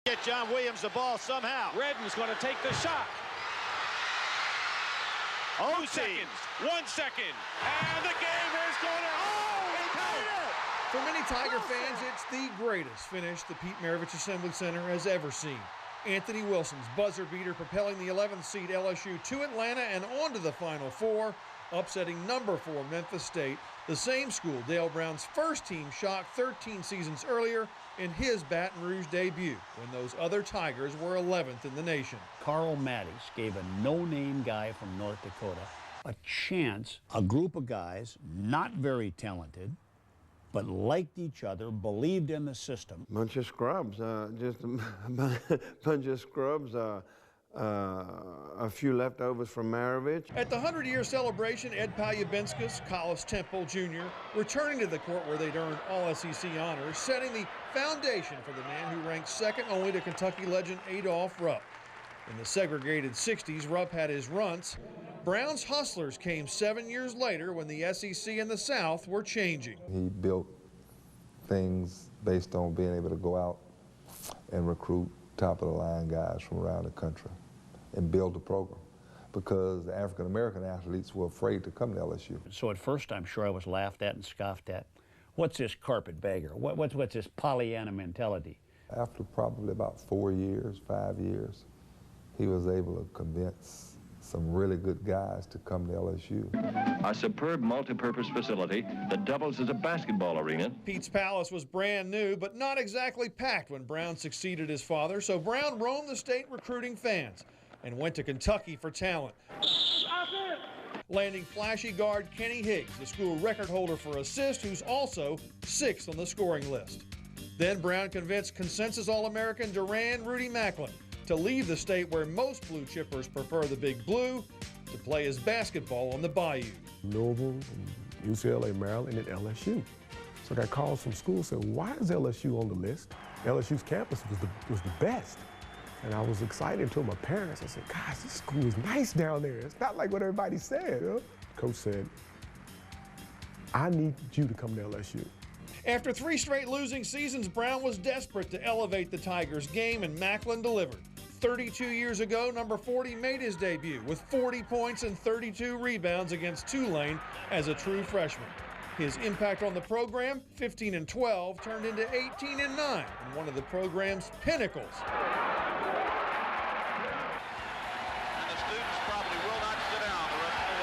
Get John Williams the ball somehow. Redden's going to take the shot. 2 seconds, 1 second, and the game is going to... For many Tiger fans, it's the greatest finish the Pete Maravich Assembly Center has ever seen. Anthony Wilson's buzzer beater propelling the 11th seed LSU to Atlanta and on to the Final Four, upsetting number 4 Memphis State, the same school Dale Brown's first team shocked 13 seasons earlier in his Baton Rouge debut, when those other Tigers were 11th in the nation. Carl Mattis gave a no-name guy from North Dakota a chance. A group of guys, not very talented, but liked each other, believed in the system. Bunch of scrubs, just a bunch of scrubs. A few leftovers from Maravich. At the 100-year celebration, Ed Palubinskas, Collis Temple Jr., returning to the court where they'd earned all SEC honors, setting the foundation for the man who ranked second only to Kentucky legend Adolph Rupp. In the segregated 60s, Rupp had his runts. Brown's hustlers came 7 years later when the SEC and the South were changing. He built things based on being able to go out and recruit top-of-the-line guys from around the country and build a program, because the African-American athletes were afraid to come to LSU. So at first, I'm sure I was laughed at and scoffed at. What's this carpetbagger? What's this Pollyanna mentality? After probably about 4 years, 5 years, he was able to convince some really good guys to come to LSU. A superb multi-purpose facility that doubles as a basketball arena. Pete's Palace was brand new, but not exactly packed when Brown succeeded his father, so Brown roamed the state recruiting fans and went to Kentucky for talent. Landing flashy guard Kenny Higgs, the school record holder for assists, who's also 6th on the scoring list. Then Brown convinced consensus All-American Duran Rudy Macklin to leave the state where most blue chippers prefer the big blue to play his basketball on the Bayou. Louisville, UCLA, Maryland, and LSU. So I got calls from school saying, why is LSU on the list? LSU's campus was the best. And I was excited and told my parents, I said, gosh, this school is nice down there. It's not like what everybody said. Huh? Coach said, I need you to come to LSU. After 3 straight losing seasons, Brown was desperate to elevate the Tigers' game, and Macklin delivered. 32 years ago, number 40 made his debut with 40 points and 32 rebounds against Tulane as a true freshman. His impact on the program, 15 and 12, turned into 18 and 9 in one of the program's pinnacles. And the students probably will not sit down the rest of the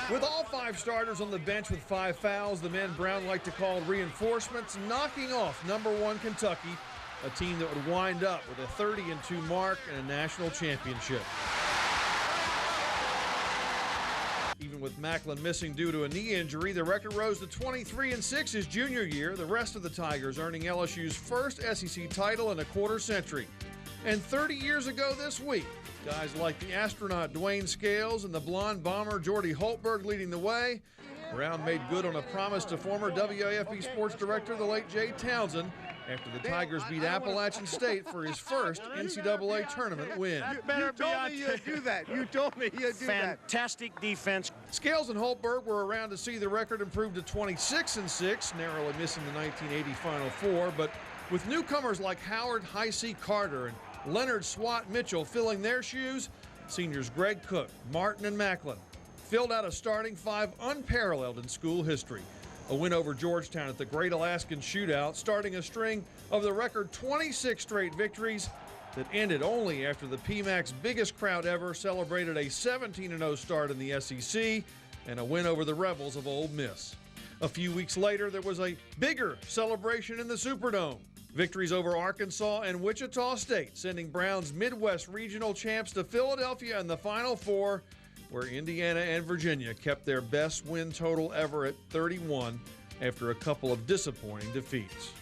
way. With all 5 starters on the bench with 5 fouls, the men Brown liked to call reinforcements, knocking off number 1 Kentucky, a team that would wind up with a 30-2 mark and a national championship. Even with Macklin missing due to a knee injury, the record rose to 23-6 his junior year, the rest of the Tigers earning LSU's first SEC title in a quarter century. And 30 years ago this week, guys like the astronaut Dwayne Scales and the blonde bomber Jordy Holtberg leading the way, Brown made good on a promise to former WAFB sports director, the late Jay Townsend, after the Tigers beat Appalachian State for his first NCAA tournament win. You told me you'd do that. You told me you'd do that. Fantastic defense. Scales and Holtberg were around to see the record improve to 26-6, narrowly missing the 1980 Final Four, but with newcomers like Howard Hi-C Carter and Leonard Swat Mitchell filling their shoes, seniors Greg Cook, Martin, and Macklin filled out a starting 5 unparalleled in school history. A win over Georgetown at the Great Alaskan Shootout, starting a string of the record 26 straight victories that ended only after the PMAC's biggest crowd ever celebrated a 17-0 start in the SEC and a win over the Rebels of Ole Miss. A few weeks later, there was a bigger celebration in the Superdome. Victories over Arkansas and Wichita State, sending Brown's Midwest regional champs to Philadelphia in the Final Four, where Indiana and Virginia kept their best win total ever at 31 after a couple of disappointing defeats.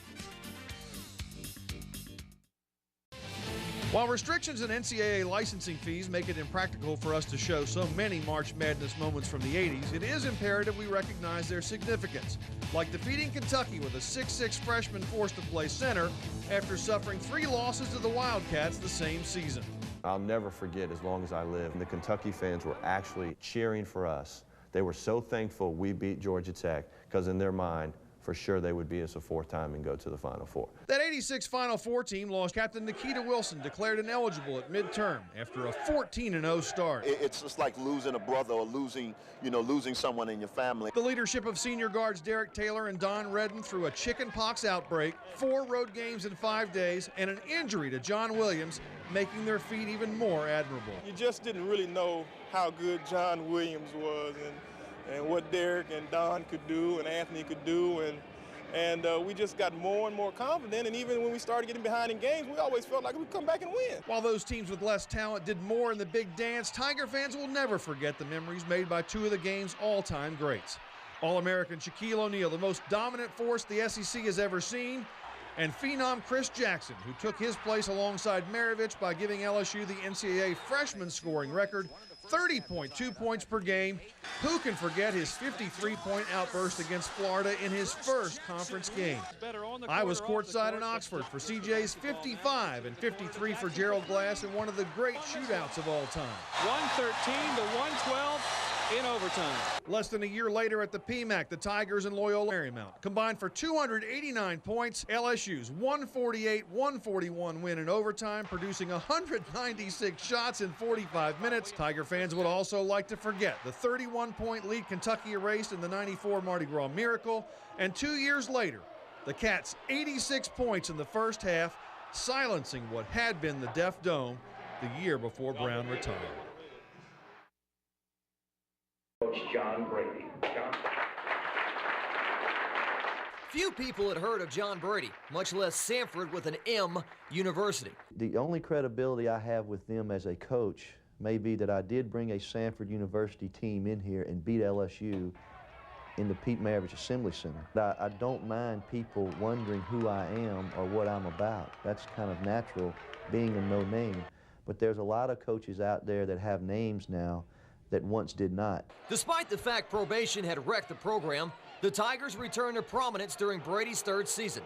While restrictions and NCAA licensing fees make it impractical for us to show so many March Madness moments from the 80s, it is imperative we recognize their significance, like defeating Kentucky with a 6'6 freshman forced to play center after suffering 3 losses to the Wildcats the same season. I'll never forget as long as I live. The Kentucky fans were actually cheering for us. They were so thankful we beat Georgia Tech because in their mind, for sure they would be us a fourth time and go to the Final Four. That 86 Final Four team lost Captain Nikita Wilson, declared ineligible at midterm after a 14-0 start. It's just like losing a brother or losing someone in your family. The leadership of senior guards Derek Taylor and Don Redden through a chickenpox outbreak, 4 road games in 5 days, and an injury to John Williams, making their feat even more admirable. You just didn't really know how good John Williams was and what Derek and Don could do and Anthony could do, and we just got more and more confident, and even when we started getting behind in games, we always felt like we'd come back and win. While those teams with less talent did more in the big dance, Tiger fans will never forget the memories made by 2 of the game's all-time greats. All-American Shaquille O'Neal, the most dominant force the SEC has ever seen, and phenom Chris Jackson, who took his place alongside Maravich by giving LSU the NCAA freshman scoring record, 30.2 points per game. Who can forget his 53-point outburst against Florida in his first conference game? I was courtside in Oxford for CJ's 55 and 53 for Gerald Glass in one of the great shootouts of all time. 113 to 112 in overtime. Less than a year later at the PMAC, the Tigers and Loyola Marymount combined for 289 points. LSU's 148-141 win in overtime, producing 196 shots in 45 minutes. Tiger fans would also like to forget the 31-point lead Kentucky erased in the '94 Mardi Gras Miracle, and 2 years later, the Cats' 86 points in the first half, silencing what had been the Deaf Dome the year before Brown retired. Coach John Brady. Few people had heard of John Brady, much less Samford with an M University. The only credibility I have with them as a coach may be that I did bring a Samford University team in here and beat LSU in the Pete Maravich Assembly Center. I don't mind people wondering who I am or what I'm about. That's kind of natural, being a no name. But there's a lot of coaches out there that have names now that once did not. Despite the fact probation had wrecked the program, the Tigers returned to prominence during Brady's 3rd season.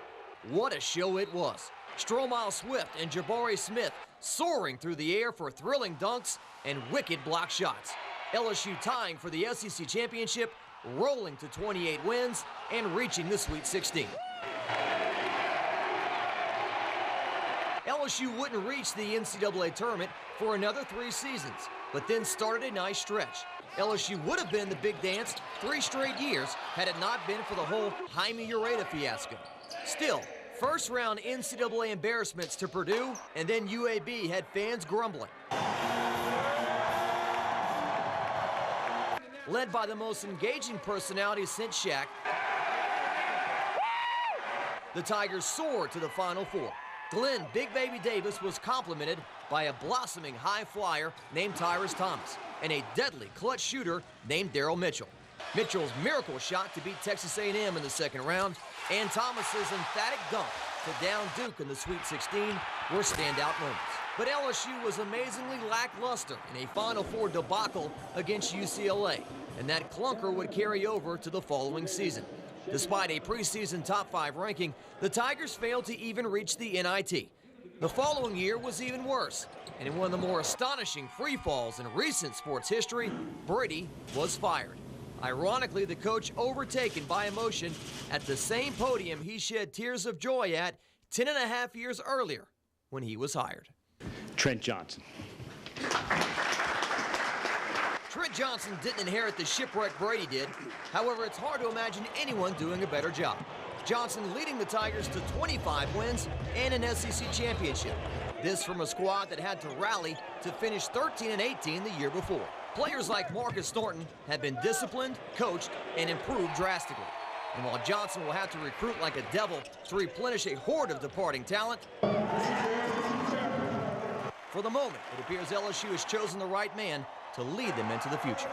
What a show it was. Stromile Swift and Jabari Smith soaring through the air for thrilling dunks and wicked block shots. LSU tying for the SEC championship, rolling to 28 wins, and reaching the Sweet 16. LSU wouldn't reach the NCAA tournament for another 3 seasons, but then started a nice stretch. LSU would have been in the big dance 3 straight years had it not been for the whole Jaime Ureta fiasco. Still, first-round NCAA embarrassments to Purdue, and then UAB had fans grumbling. Led by the most engaging personality since Shaq, the Tigers soared to the Final Four. Glenn Big Baby Davis was complimented by a blossoming high flyer named Tyrus Thomas and a deadly clutch shooter named Daryl Mitchell. Mitchell's miracle shot to beat Texas A&M in the 2nd round and Thomas's emphatic dunk to down Duke in the Sweet 16 were standout moments. But LSU was amazingly lackluster in a Final Four debacle against UCLA, and that clunker would carry over to the following season. Despite a preseason top 5 ranking, the Tigers failed to even reach the NIT. The following year was even worse, and in one of the more astonishing free falls in recent sports history, Brady was fired. Ironically, the coach overtaken by emotion at the same podium he shed tears of joy at 10.5 years earlier when he was hired. Trent Johnson. Trent Johnson didn't inherit the shipwreck Brady did. However, it's hard to imagine anyone doing a better job. Johnson leading the Tigers to 25 wins and an SEC championship. This from a squad that had to rally to finish 13-18 the year before. Players like Marcus Thornton have been disciplined, coached, and improved drastically. And while Johnson will have to recruit like a devil to replenish a horde of departing talent, for the moment, it appears LSU has chosen the right man to lead them into the future.